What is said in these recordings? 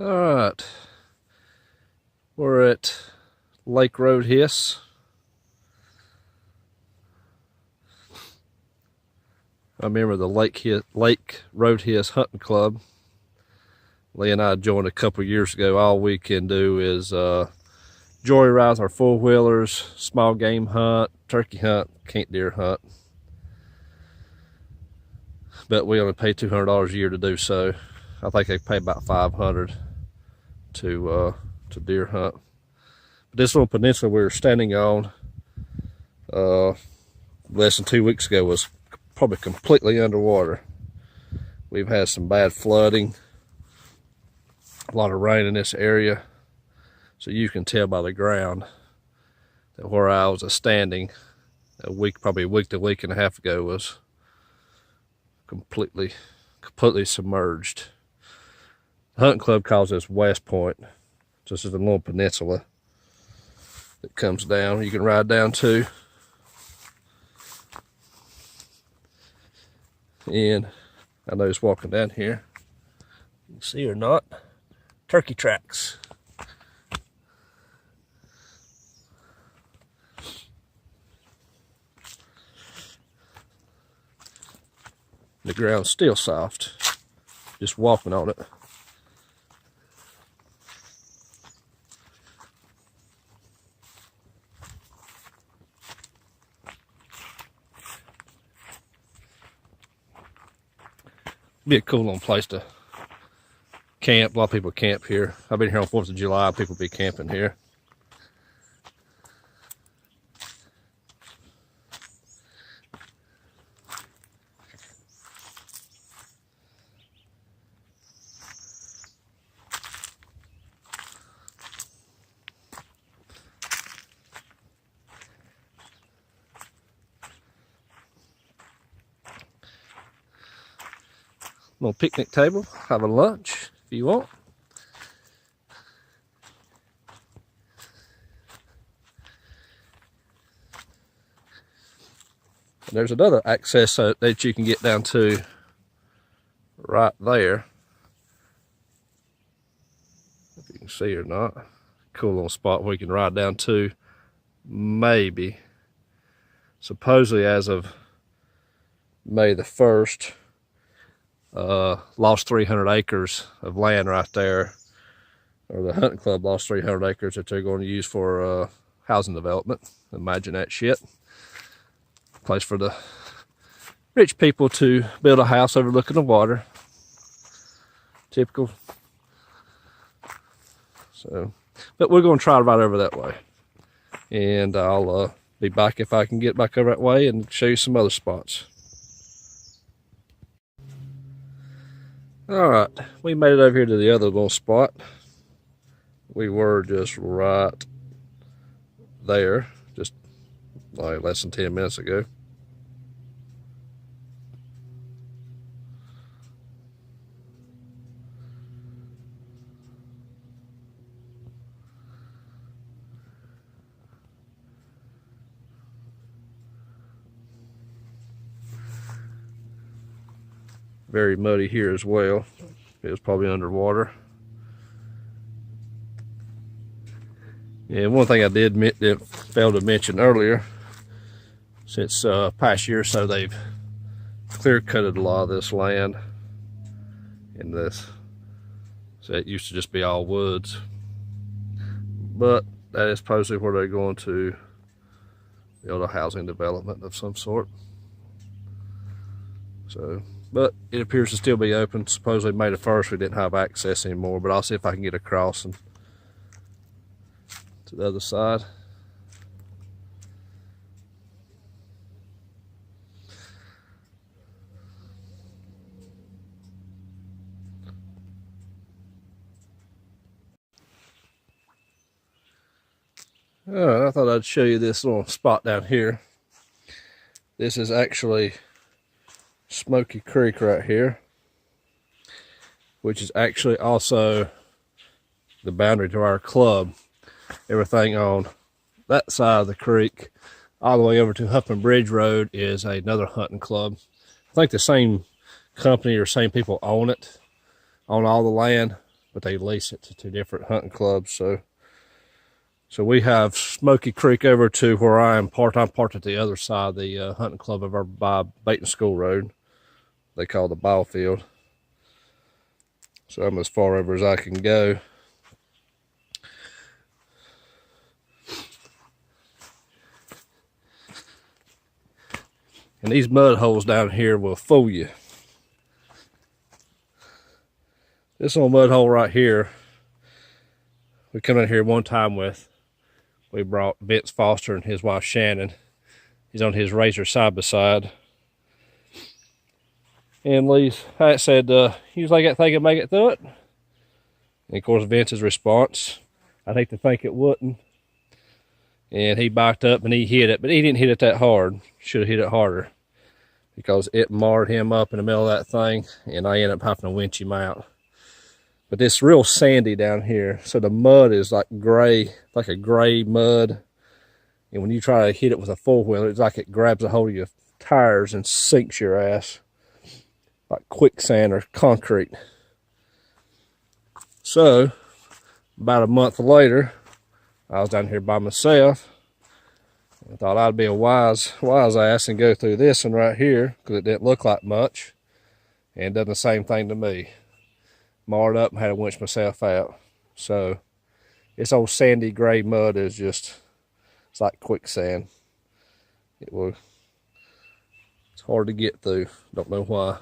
Alright, we're at Lake Rhodhiss. I remember the Lake Rhodhiss Hunting Club. Lee and I joined a couple years ago. All we can do is joyride our four-wheelers, small game hunt, turkey hunt, can't deer hunt. But we only pay $200 a year to do so. I think they pay about $500 to deer hunt. But this little peninsula we were standing on less than 2 weeks ago was probably completely underwater. We've had some bad flooding, a lot of rain in this area, so you can tell by the ground that where I was standing probably a week to a week and a half ago was completely submerged. The hunting club calls this West Point. This is a little peninsula that comes down. You can ride down to. And I noticed walking down here, you can see or not, turkey tracks. The ground's still soft, just walking on it. Be a cool little place to camp. A lot of people camp here. I've been here on 4th of July. People be camping here. Little picnic table, have a lunch if you want. And there's another access that you can get down to right there. If you can see or not. Cool little spot where you can ride down to. Maybe, supposedly as of May the 1st, lost 300 acres of land right there, or the hunting club lost 300 acres that they're going to use for housing development. Imagine that shit. Place for the rich people to build a house overlooking the water. Typical. So, but we're going to try right over that way, and I'll be back if I can get back over that way and show you some other spots. Alright, we made it over here to the other little spot. We were just right there, just like less than 10 minutes ago. Very muddy here as well. It was probably underwater. And one thing I did fail to mention earlier, since past year or so they've clear cutted a lot of this land in this. So it used to just be all woods. But that is supposedly where they're going to build a housing development of some sort. So, but it appears to still be open. Supposedly May the 1st we didn't have access anymore, but I'll see if I can get across and to the other side. Alright, I thought I'd show you this little spot down here. This is actually Smoky Creek right here, which is actually also the boundary to our club. Everything on that side of the creek all the way over to Huffman Bridge Road is another hunting club. I think the same company or same people own it, own all the land, but they lease it to 2 different hunting clubs. So we have Smoky Creek over to where I am parked. I'm parked at the other side of the hunting club over by Baiting School Road. They call the ball field. So I'm as far over as I can go. And these mud holes down here will fool you. This little mud hole right here, we come in here one time with. We brought Vince Foster and his wife Shannon. He's on his Razor side by side. And Lee's said, you think that thing can make it through it? And of course, Vince's response, I'd hate to think it wouldn't. And he backed up and he hit it, but he didn't hit it that hard. Should have hit it harder because it marred him up in the middle of that thing, and I ended up having to winch him out. But it's real sandy down here, so the mud is like gray, like a gray mud. And when you try to hit it with a 4-wheeler, it's like it grabs a hold of your tires and sinks your ass, like quicksand or concrete. So, about a month later, I was down here by myself. I thought I'd be a wise ass and go through this one right here, because it didn't look like much, and done the same thing to me. Marred up and had to winch myself out. So this old sandy gray mud is just, it's like quicksand. It's hard to get through. Don't know why.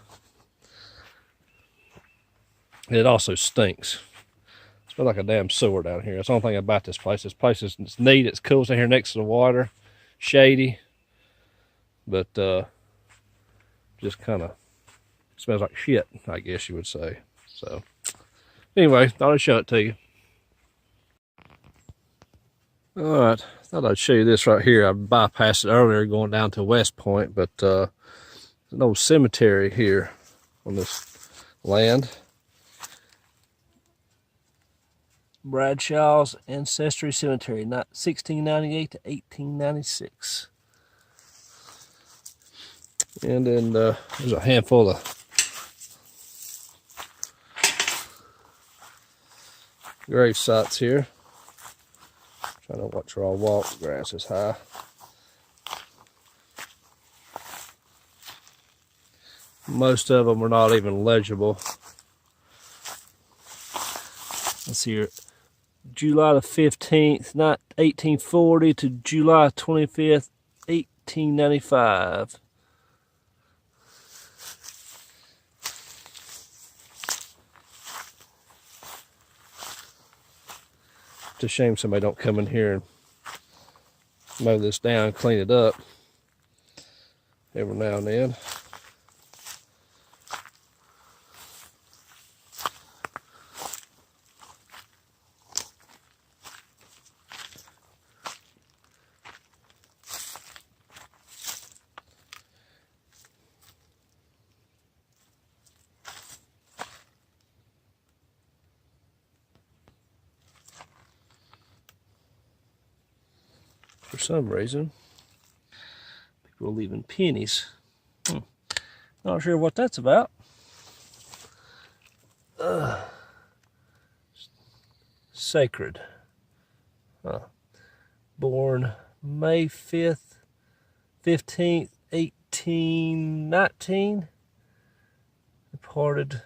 It also stinks. It smells like a damn sewer down here. That's the only thing about this place. This place is neat. It's cool down here next to the water, shady, but just kind of smells like shit, I guess you would say. So anyway, thought I'd show it to you. All right, thought I'd show you this right here. I bypassed it earlier going down to West Point, but there's an old cemetery here on this land. Bradshaw's Ancestry Cemetery, 1698 to 1896. And then there's a handful of grave sites here. Trying to watch where I walk. The grass is high. Most of them are not even legible. Let's see here. July the 15th, 1840 to July 25th, 1895. It's a shame somebody don't come in here and mow this down, clean it up every now and then. For some reason, people are leaving pennies. Not sure what that's about. Sacred. Born May 5th, 15th, 1819. Departed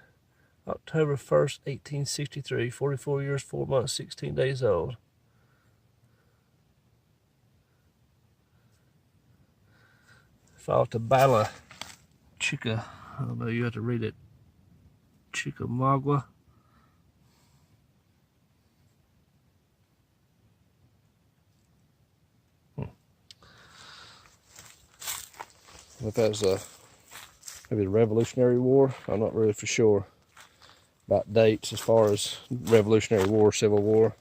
October 1st, 1863. 44 years, 4 months, 16 days old. Fought to Battle Chica. I don't know, you have to read it. Chickamauga. If that's maybe the Revolutionary War. I'm not really for sure about dates as far as Revolutionary War, Civil War.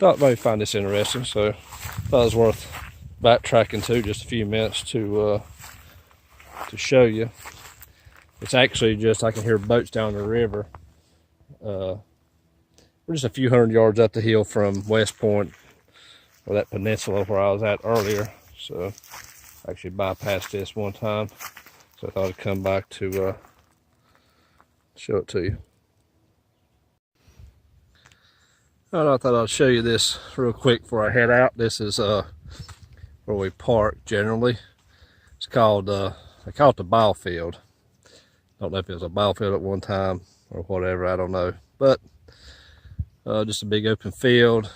thought maybe find this interesting, so thought it was worth backtracking to just a few minutes to show you. It's actually just, I can hear boats down the river. We're just a few hundred yards up the hill from West Point, or that peninsula where I was at earlier. So I actually bypassed this one time, so I thought I'd come back to show it to you. I thought I'd show you this real quick before I head out. This is where we park generally. It's called, they call it the ball field. Don't know if it was a ball field at one time or whatever, I don't know. But just a big open field.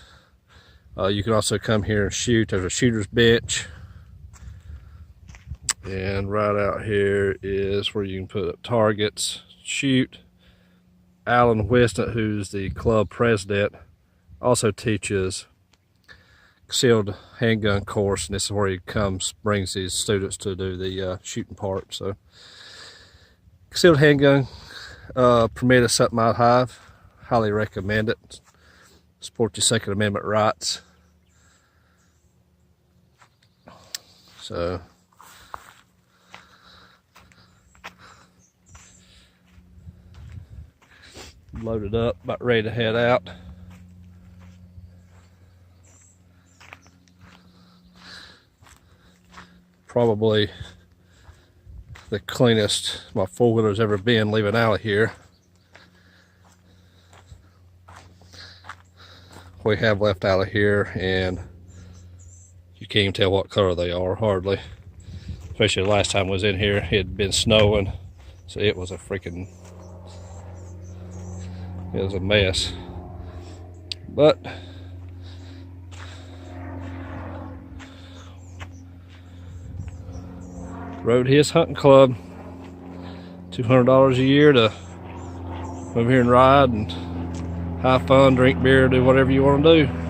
You can also come here and shoot. There's a shooter's bench. And right out here is where you can put up targets, shoot. Alan Whiston, who's the club president, also teaches concealed handgun course, and this is where he brings his students to do the shooting part. So concealed handgun permitted at Mile Hive. Highly recommend it. Support your Second Amendment rights. So loaded up, about ready to head out. Probably the cleanest my four-wheeler's ever been leaving out of here. We have left out of here, and you can't even tell what color they are, hardly. Especially the last time I was in here, it had been snowing, so it was a mess. But Rhodhiss Hunting Club, $200 a year to come here and ride and have fun, drink beer, do whatever you want to do.